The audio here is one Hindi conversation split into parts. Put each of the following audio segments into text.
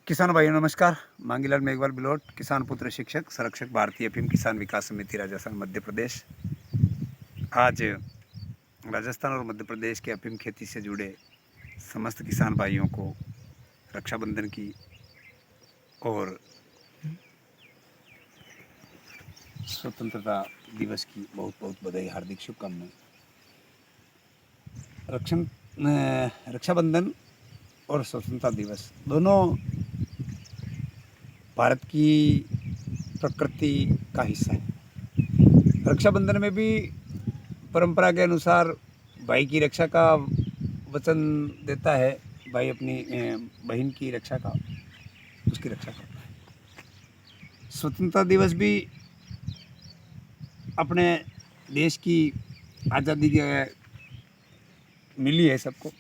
किसान भाइयों नमस्कार। मांगीलाल मेघवाल बिलोट, किसान पुत्र शिक्षक संरक्षक भारतीय अफीम किसान विकास समिति राजस्थान मध्य प्रदेश। आज राजस्थान और मध्य प्रदेश के अफीम खेती से जुड़े समस्त किसान भाइयों को रक्षाबंधन की और स्वतंत्रता दिवस की बहुत बहुत बधाई, हार्दिक शुभकामनाएं। रक्षाबंधन और स्वतंत्रता दिवस दोनों भारत की प्रकृति का हिस्सा है। रक्षाबंधन में भी परंपरा के अनुसार भाई की रक्षा का वचन देता है, भाई अपनी बहन की रक्षा का, उसकी रक्षा करता है। स्वतंत्रता दिवस भी अपने देश की आज़ादी के मिली है सबको,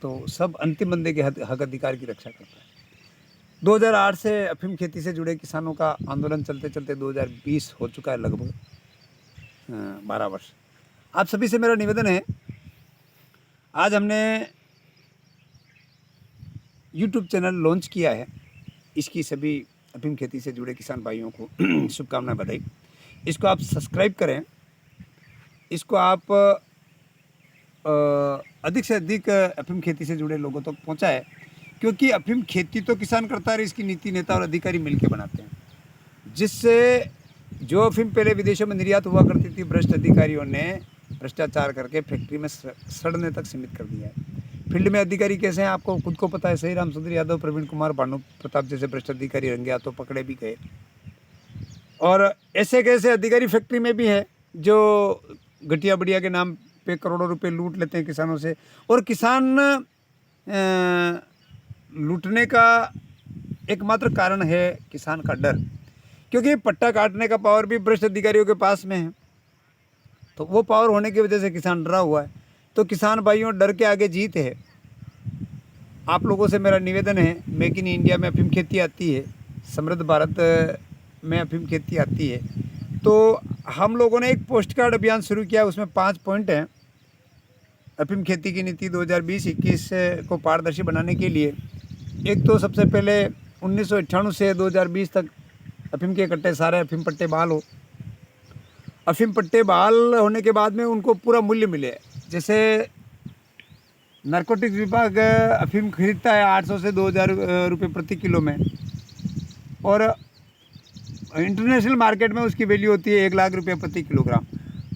तो सब अंतिम बंदे के हक अधिकार की रक्षा करता है। 2008 से अफीम खेती से जुड़े किसानों का आंदोलन चलते चलते 2020 हो चुका है, लगभग 12 वर्ष। आप सभी से मेरा निवेदन है, आज हमने YouTube चैनल लॉन्च किया है। इसकी सभी अफीम खेती से जुड़े किसान भाइयों को शुभकामनाएं, बधाई। इसको आप सब्सक्राइब करें, इसको आप अधिक से अधिक अफीम खेती से जुड़े लोगों तक पहुंचाएं, क्योंकि अफीम खेती तो किसान करता है, इसकी नीति नेता और अधिकारी मिलकर बनाते हैं, जिससे जो अफीम पहले विदेशों में निर्यात हुआ करती थी, भ्रष्ट अधिकारियों ने भ्रष्टाचार करके फैक्ट्री में सड़ने तक सीमित कर दिया है। फील्ड में अधिकारी कैसे हैं आपको खुद को पता है। सही राम सुंदर यादव, प्रवीण कुमार, भानु प्रताप जैसे भ्रष्ट अधिकारी रंगे हाथों पकड़े भी गए, और ऐसे कैसे अधिकारी फैक्ट्री में भी है जो घटिया बढ़िया के नाम पे करोड़ों रुपए लूट लेते हैं किसानों से। और किसान लूटने का एकमात्र कारण है किसान का डर, क्योंकि पट्टा काटने का पावर भी भ्रष्ट अधिकारियों के पास में है, तो वो पावर होने की वजह से किसान डरा हुआ है। तो किसान भाइयों, डर के आगे जीत है। आप लोगों से मेरा निवेदन है, मेक इन इंडिया में अफीम खेती आती है, समृद्ध भारत में अफीम खेती आती है, तो हम लोगों ने एक पोस्ट कार्ड अभियान शुरू किया। उसमें 5 पॉइंट हैं। अफीम खेती की नीति 2020-21 को पारदर्शी बनाने के लिए, एक तो सबसे पहले 1998 से 2020 तक अफीम के इकट्ठे सारे अफीम पट्टे बहाल हो। अफीम पट्टे बहाल होने के बाद में उनको पूरा मूल्य मिले। जैसे नारकोटिक्स विभाग अफीम खरीदता है 800 से 2000 रुपये प्रति किलो में, और इंटरनेशनल मार्केट में उसकी वैल्यू होती है 1 लाख रुपये प्रति किलोग्राम।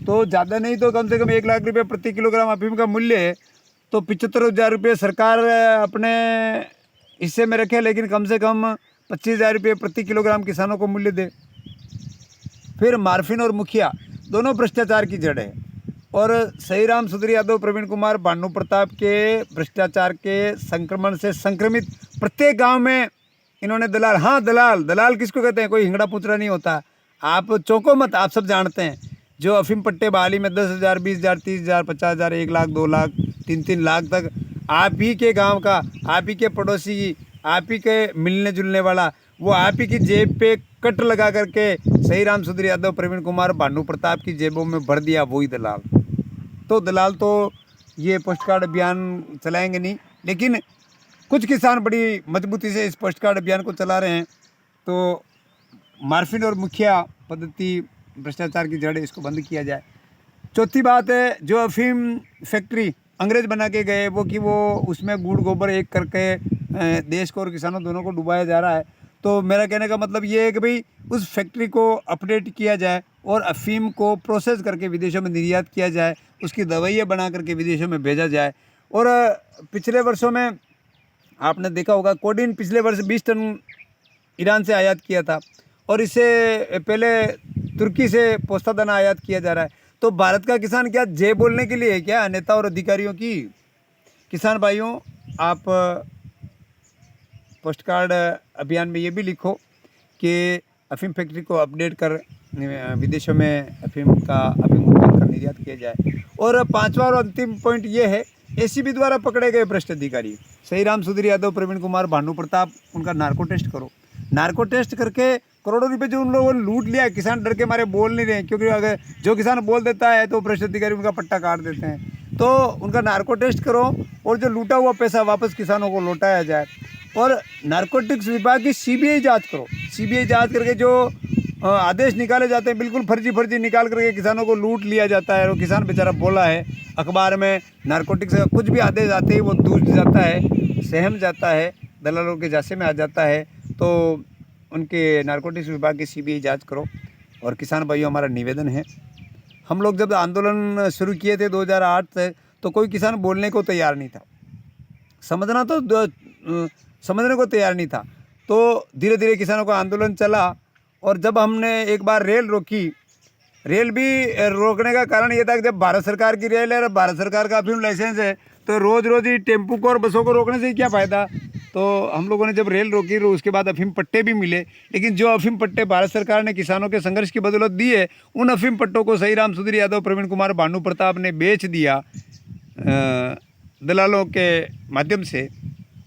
तो ज़्यादा नहीं तो कम से कम 1 लाख रुपये प्रति किलोग्राम अफीम का मूल्य है, तो 75,000 रुपये सरकार अपने हिस्से में रखे, लेकिन कम से कम 25,000 रुपये प्रति किलोग्राम किसानों को मूल्य दे। फिर मार्फिन और मुखिया दोनों भ्रष्टाचार की जड़ है, और सही राम सुंदर यादव, प्रवीण कुमार, भानु प्रताप के भ्रष्टाचार के संक्रमण से संक्रमित प्रत्येक गांव में इन्होंने दलाल, हाँ दलाल किसको कहते हैं, कोई हिंगड़ा पूछड़ा नहीं होता। आप चौंको मत, आप सब जानते हैं। जो अफीम पट्टे बहाली में 10,000, 20,000, 30,000, 50,000, 1 लाख, 2 लाख, 3 लाख तक आप ही के गांव का, आप ही के पड़ोसी, आप ही के मिलने जुलने वाला, वो आप ही की जेब पे कट लगा करके सही राम सुंदर यादव, प्रवीण कुमार, भानु प्रताप की जेबों में भर दिया, वही दलाल। तो दलाल तो ये पोस्ट कार्ड अभियान चलाएंगे नहीं, लेकिन कुछ किसान बड़ी मजबूती से इस पोस्ट कार्ड अभियान को चला रहे हैं। तो मार्फिन और मुखिया पद्धति भ्रष्टाचार की जड़ है, इसको बंद किया जाए। चौथी बात है, जो अफीम फैक्ट्री अंग्रेज बना के गए, वो कि वो उसमें गुड़ गोबर एक करके देश को और किसानों दोनों को डुबाया जा रहा है। तो मेरा कहने का मतलब ये है कि भाई उस फैक्ट्री को अपडेट किया जाए और अफीम को प्रोसेस करके विदेशों में निर्यात किया जाए, उसकी दवाइयाँ बना करके विदेशों में भेजा जाए। और पिछले वर्षों में आपने देखा होगा, कोडीन पिछले वर्ष 20 टन ईरान से आयात किया था, और इससे पहले तुर्की से पोस्ता दाना आयात किया जा रहा है। तो भारत का किसान क्या जय बोलने के लिए है क्या नेता और अधिकारियों की? किसान भाइयों, आप पोस्ट कार्ड अभियान में ये भी लिखो कि अफीम फैक्ट्री को अपडेट कर विदेशों में अफीम उत्पाद का निर्यात किया जाए। और 5वां और अंतिम पॉइंट ये है, एसीबी द्वारा पकड़े गए भ्रष्ट अधिकारी सही राम सुंदर यादव, प्रवीण कुमार, भानु प्रताप, उनका नार्को टेस्ट करो। नार्को टेस्ट करके करोड़ों रुपए जो उन लोगों ने लूट लिया, किसान डर के मारे बोल नहीं रहे, क्योंकि अगर जो किसान बोल देता है तो भ्रष्ट अधिकारी उनका पट्टा काट देते हैं। तो उनका नार्को टेस्ट करो और जो लूटा हुआ पैसा वापस किसानों को लौटाया जाए। और नारकोटिक्स विभाग की सीबीआई जांच करो। सीबीआई जांच करके जो आदेश निकाले जाते हैं बिल्कुल फर्जी निकाल करके किसानों को लूट लिया जाता है। और किसान बेचारा बोला है अखबार में, नारकोटिक्स का कुछ भी आदेश आते ही वो दूध जाता है, सहम जाता है, दलालों के झांसे में आ जाता है। तो उनके नारकोटिक्स विभाग की सीबीआई जांच करो। और किसान भाइयों, हमारा निवेदन है, हम लोग जब आंदोलन शुरू किए थे 2008 से, तो कोई किसान बोलने को तैयार नहीं था, समझने को तैयार नहीं था। तो धीरे धीरे किसानों का आंदोलन चला। और जब हमने एक बार रेल रोकी, रेल भी रोकने का कारण ये था कि जब भारत सरकार की रेल है और भारत सरकार का अफीम लाइसेंस है, तो रोज़ रोज़ ही टेम्पू को और बसों को रोकने से क्या फ़ायदा। तो हम लोगों ने जब रेल रोकी तो उसके बाद अफीम पट्टे भी मिले। लेकिन जो अफीम पट्टे भारत सरकार ने किसानों के संघर्ष की बदौलत दिए, उन अफीम पट्टों को सही राम सुधीर यादव, प्रवीण कुमार, भानु प्रताप ने बेच दिया दलालों के माध्यम से।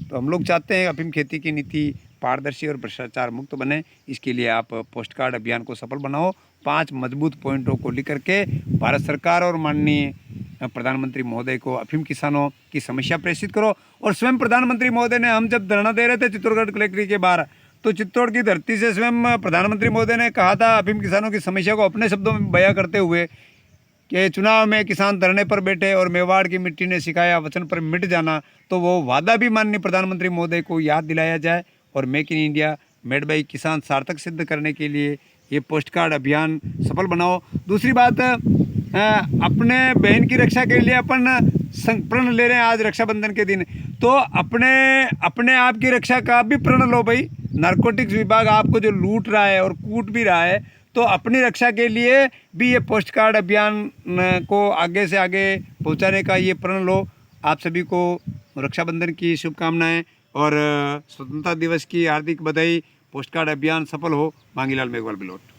तो हम लोग चाहते हैं अफीम खेती की नीति पारदर्शी और भ्रष्टाचार मुक्त बने। इसके लिए आप पोस्ट कार्ड अभियान को सफल बनाओ। 5 मजबूत पॉइंटों को लेकर के भारत सरकार और माननीय प्रधानमंत्री महोदय को अफीम किसानों की समस्या प्रेषित करो। और स्वयं प्रधानमंत्री महोदय ने, हम जब धरना दे रहे थे चित्तौड़गढ़ कलेक्ट्रेट के बाहर, तो चित्तौड़ की धरती से स्वयं प्रधानमंत्री महोदय ने कहा था अफीम किसानों की समस्या को अपने शब्दों में बयां करते हुए कि चुनाव में किसान धरने पर बैठे और मेवाड़ की मिट्टी ने सिखाया वचन पर मिट जाना। तो वो वादा भी माननीय प्रधानमंत्री महोदय को याद दिलाया जाए और make in India made by किसान सार्थक सिद्ध करने के लिए ये पोस्ट कार्ड अभियान सफल बनाओ। दूसरी बात, अपने बहन की रक्षा के लिए अपन प्रण ले रहे हैं आज रक्षाबंधन के दिन, तो अपने आप की रक्षा का भी प्रण लो भाई। नारकोटिक्स विभाग आपको जो लूट रहा है और कूट भी रहा है, तो अपनी रक्षा के लिए भी ये पोस्ट कार्ड अभियान को आगे से आगे पहुंचाने का ये प्रण लो। आप सभी को रक्षाबंधन की शुभकामनाएं और स्वतंत्रता दिवस की हार्दिक बधाई। पोस्ट कार्ड अभियान सफल हो। मांगीलाल मेघवाल बिलोट।